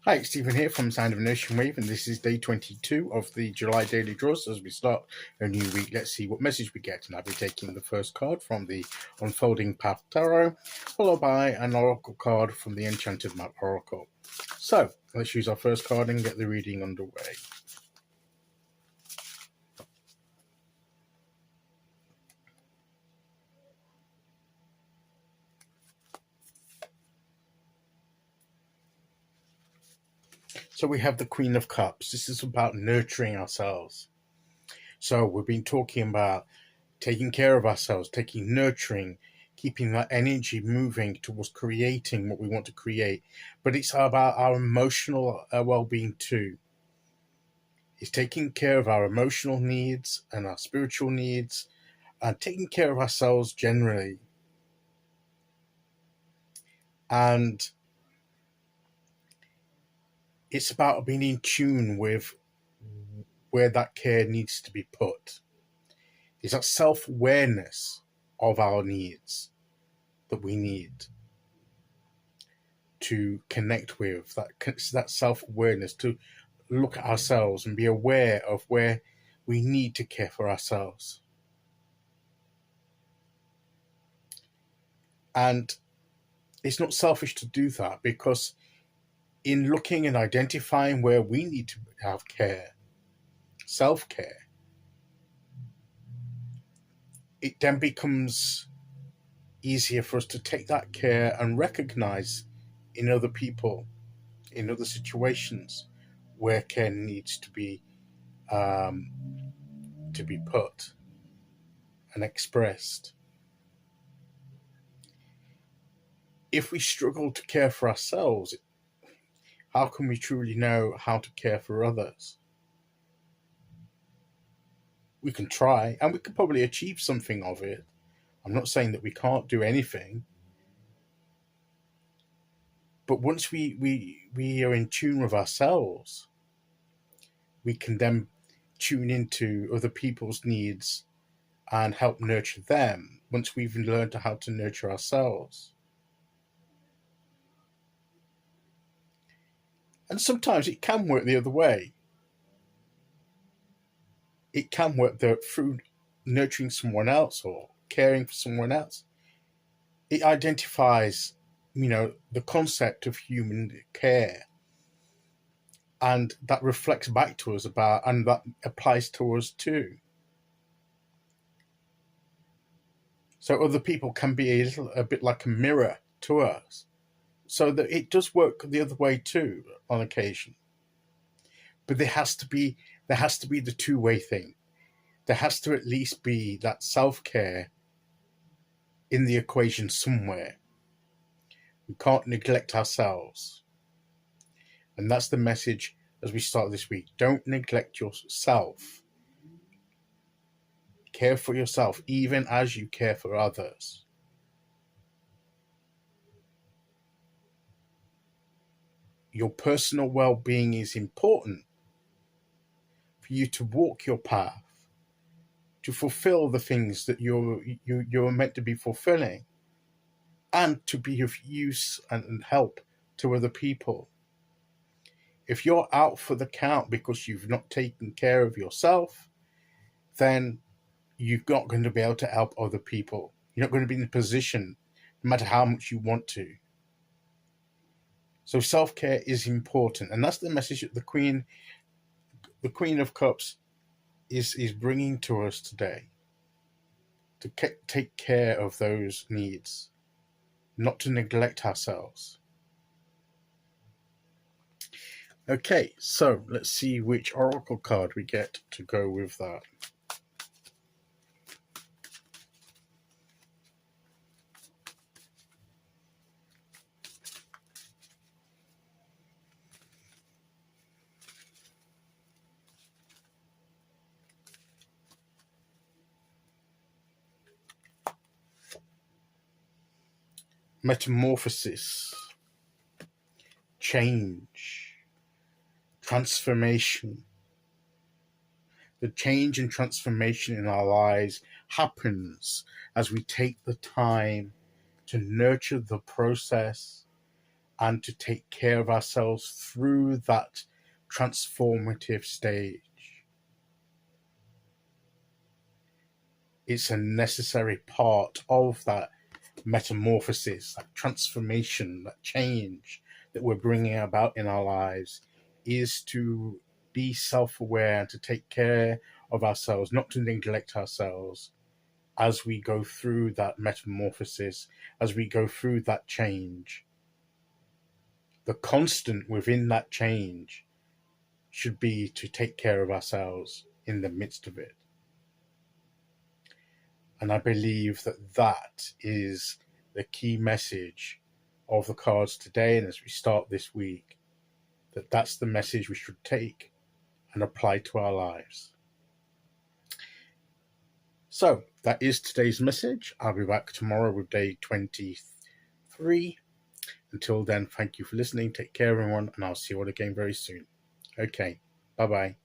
Hi, it's Stephen here from Sound of an Ocean Wave, and this is day 22 of the July daily draws. As we start a new week, let's see what message we get. And I'll be taking the first card from the Unfolding Path Tarot, followed by an Oracle card from the Enchanted Map Oracle. So, let's use our first card and get the reading underway. So we have the Queen of Cups. This is about nurturing ourselves. So we've been talking about taking care of ourselves, nurturing, keeping that energy moving towards creating what we want to create. But it's about our emotional well-being too. It's taking care of our emotional needs and our spiritual needs and taking care of ourselves generally. And it's about being in tune with where that care needs to be put. It's that self-awareness of our needs that we need to connect with, that self-awareness, to look at ourselves and be aware of where we need to care for ourselves. And it's not selfish to do that, because in looking and identifying where we need to have care, self-care, it then becomes easier for us to take that care and recognize in other people, in other situations, where care needs to be put and expressed. If we struggle to care for ourselves, how can we truly know how to care for others? We can try, and we can probably achieve something of it. I'm not saying that we can't do anything, but once we are in tune with ourselves, we can then tune into other people's needs and help nurture them once we've learned how to nurture ourselves. And sometimes it can work the other way. It can work through nurturing someone else or caring for someone else. It identifies, the concept of human care, and that reflects back to us and that applies to us too. So other people can be a bit like a mirror to us, so that it does work the other way too on occasion. But there has to be the two-way thing. There has to at least be that self-care in the equation somewhere. We can't neglect ourselves. And that's the message as we start this week. Don't neglect yourself. Care for yourself, even as you care for others. Your personal well-being is important for you to walk your path, to fulfill the things that you're meant to be fulfilling, and to be of use and help to other people. If you're out for the count because you've not taken care of yourself, then you're not going to be able to help other people. You're not going to be in a position, no matter how much you want to. So self-care is important, and that's the message that the Queen of Cups is bringing to us today. To take care of those needs, not to neglect ourselves. Okay, so let's see which Oracle card we get to go with that. Metamorphosis, change, transformation. The change and transformation in our lives happens as we take the time to nurture the process and to take care of ourselves through that transformative stage. It's a necessary part of that metamorphosis, that transformation, that change that we're bringing about in our lives, is to be self-aware and to take care of ourselves, not to neglect ourselves as we go through that metamorphosis, as we go through that change. The constant within that change should be to take care of ourselves in the midst of it. And I believe that that is the key message of the cards today, and as we start this week, that's the message we should take and apply to our lives. So that is today's message. I'll be back tomorrow with day 23. Until then, thank you for listening. Take care, everyone, and I'll see you all again very soon. Okay, bye-bye.